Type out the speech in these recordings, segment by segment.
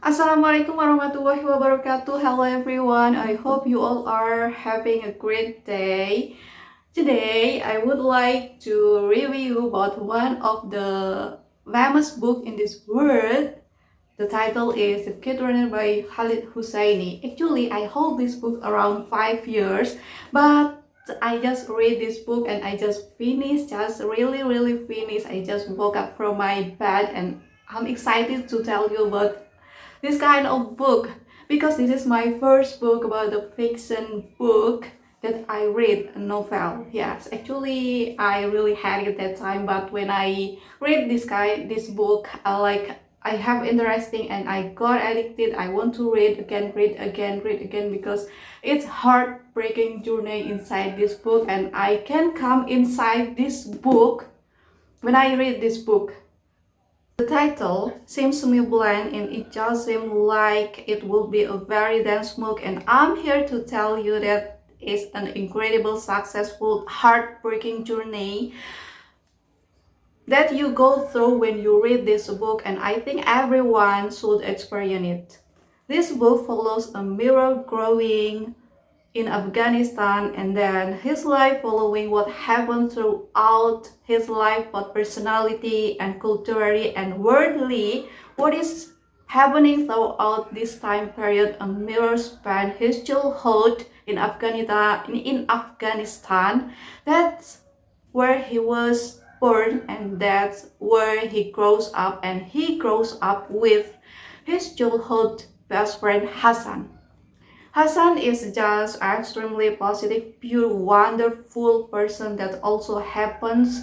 Assalamualaikum warahmatullahi wabarakatuh. Hello everyone. I hope you all are having a great day. Today I would like to review about one of the famous book in this world. The title is Kite by Khalid Hoseni. Actually, I hold this book around 5 years, but I just read this book and I just finished, just really finished. I just woke up from my bed and I'm excited to tell you about this kind of book because this is my first book about the fiction book that I read a novel. Yes, actually I really had it that time, but when I read this book, I have interesting and I got addicted. I want to read again because it's heartbreaking journey inside this book and I can come inside this book when I read this book. The title seems to me bland and it just seems like it will be a very dense book, and I'm here to tell you that it's an incredible, successful, heartbreaking journey that you go through when you read this book, and I think everyone should experience it. This book follows a mirror growing in Afghanistan and then his life following what happened throughout his life, both personality and culturally and worldly, what is happening throughout this time period. A mirror span his childhood in Afghanistan. That's where he was born and that's where he grows up, and he grows up with his childhood best friend Hassan. Hassan is just extremely positive, pure, wonderful person that also happens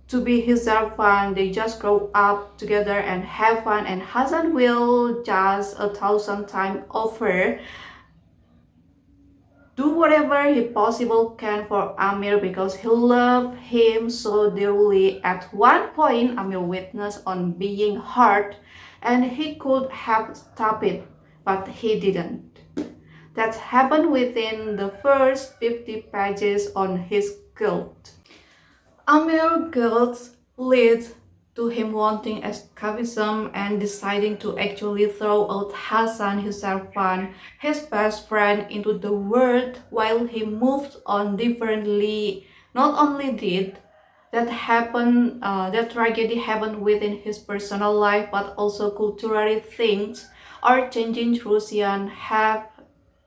to be his fun. They just grow up together and have fun, and Hassan will just 1,000 times over do whatever he possible can for Amir because he loved him so dearly. At one point, Amir witnessed on being hurt and he could have stopped it, but he didn't. That happened within the first 50 pages on his guilt. Amir's guilt leads to him wanting escapism and deciding to actually throw out Hassan, his servant, his best friend, into the world while he moved on differently. Not only did that tragedy happened within his personal life, but also culturally things are changing. Russian have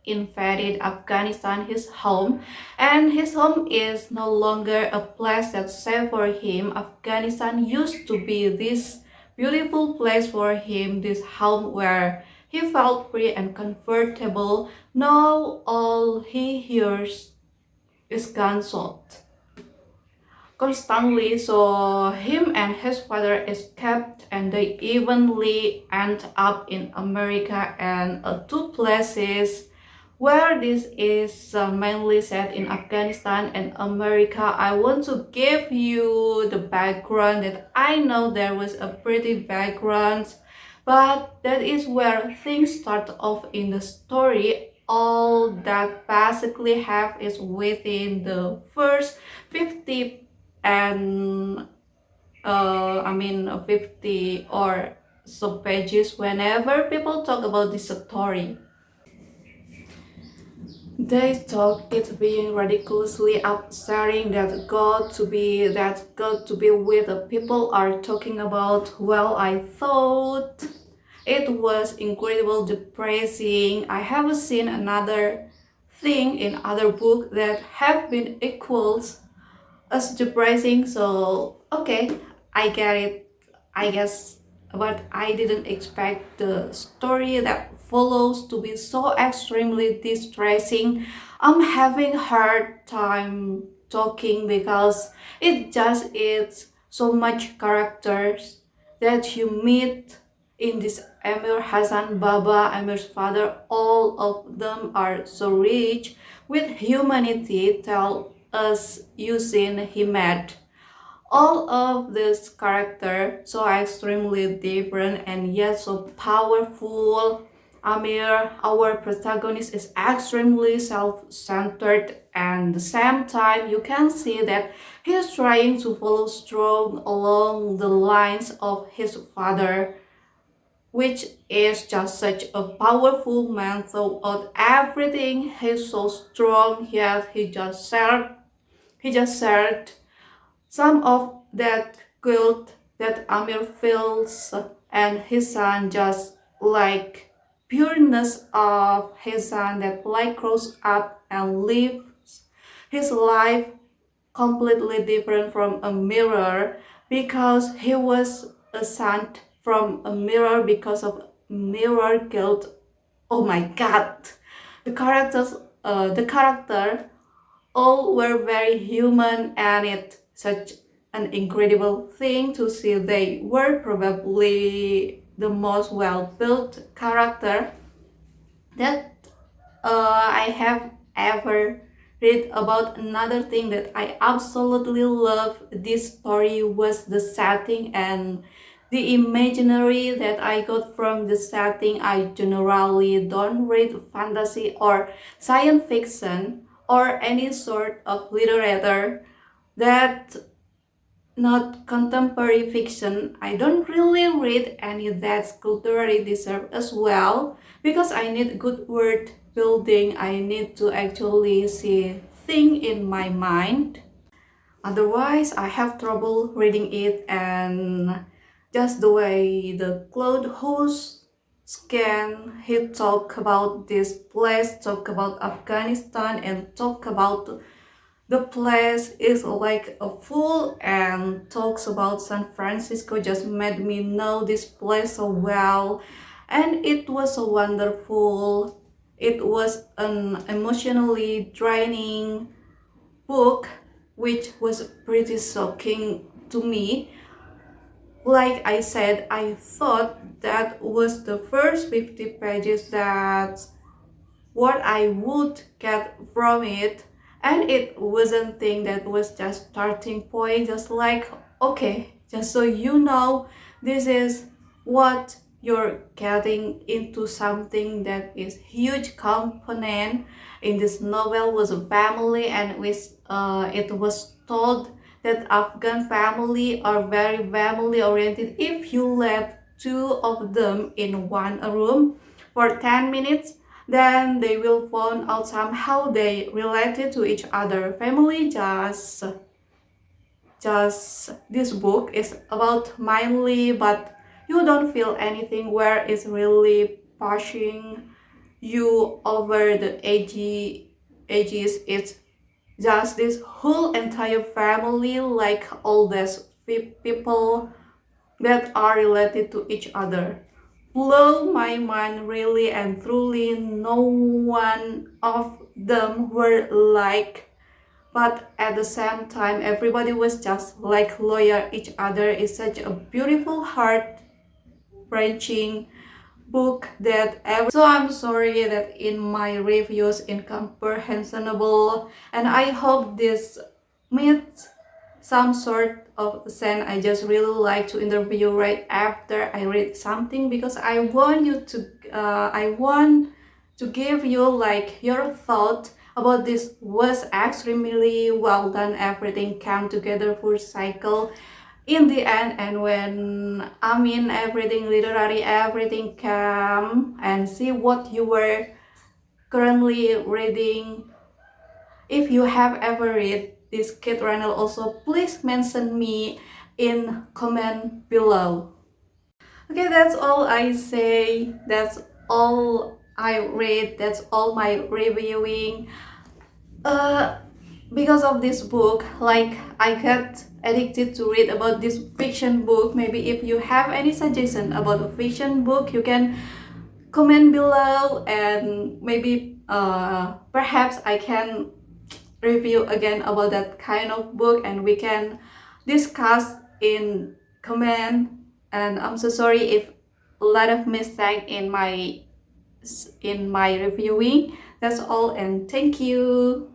invaded Afghanistan, his home, and his home is no longer a place that's safe for him. Afghanistan used to be this beautiful place for him, this home where he felt free and comfortable. Now all he hears is gunshot constantly, so him and his father escaped and they evenly end up in America, and two places where this is mainly set in Afghanistan and America. I want to give you the background that I know there was a pretty background, but that is where things start off in the story. All that basically have is within the first 50 and 50 or so pages. Whenever people talk about this story, they talk it being ridiculously upsetting that God to be with the people are talking about. Well, I thought it was incredible depressing. I haven't seen another thing in other book that have been equals as depressing. So okay, I get it, I guess, but I didn't expect the story that follows to be so extremely distressing. I'm having hard time talking because it just is so much characters that you meet in this. Amir, Hassan, Baba, Amir's father, all of them are so rich with humanity. Tell us using him met all of this character so extremely different and yet so powerful. Amir, our protagonist, is extremely self-centered, and at the same time you can see that he is trying to follow strong along the lines of his father. which is just such a powerful man throughout everything. He's so strong, yet he just shared some of that guilt that Amir feels, and his son just like pureness of his son that like grows up and lives his life completely different from a mirror, because he was a son from a mirror because of mirror guilt. Oh my god, the character all were very human, and it's such an incredible thing to see. They were probably the most well built character that I have ever read about. Another thing that I absolutely love this story was the setting and the imaginary that I got from the setting. I generally don't read fantasy or science fiction or any sort of literature that not contemporary fiction. I don't really read any that's culturally deserved as well, because I need good word building. I need to actually see thing in my mind. Otherwise, I have trouble reading it, and just the way the cloud host scan, he talk about this place, talk about Afghanistan, and talk about the place is like a fool, and talks about San Francisco just made me know this place so well. And it was so wonderful. It was an emotionally draining book, which was pretty shocking to me. Like I said, I thought that was the first 50 pages that what I would get from it, and it wasn't thing that was just starting point, just like, okay, just so you know, this is what you're getting into. Something that is huge component in this novel was a family, and it was told that Afghan family are very family oriented. If you let two of them in one room for 10 minutes, then they will find out somehow they related to each other. Family just this book is about mainly, but you don't feel anything where it's really pushing you over the ages. It's just this whole entire family, like all these people that are related to each other. Blow my mind really and truly. No one of them were like, but at the same time everybody was just like loyal each other. It's such a beautiful heart wrenching book that ever. So I'm sorry that in my reviews incomprehensible, and I hope this meets some sort of sense. I just really like to interview right after I read something, because I want to give you like your thought about this. Was extremely well done. Everything came together full cycle in the end, and when I mean everything literary, everything came and see what you were currently reading. If you have ever read this kid Ronald also, please mention me in comment below. Okay, that's all I say. That's all I read. That's all my reviewing. Uh, because of this book, like I got addicted to read about this fiction book. Maybe if you have any suggestion about a fiction book, you can comment below, and maybe perhaps I can review again about that kind of book, and we can discuss in comment. And I'm so sorry if a lot of mistake in my reviewing. That's all, and thank you.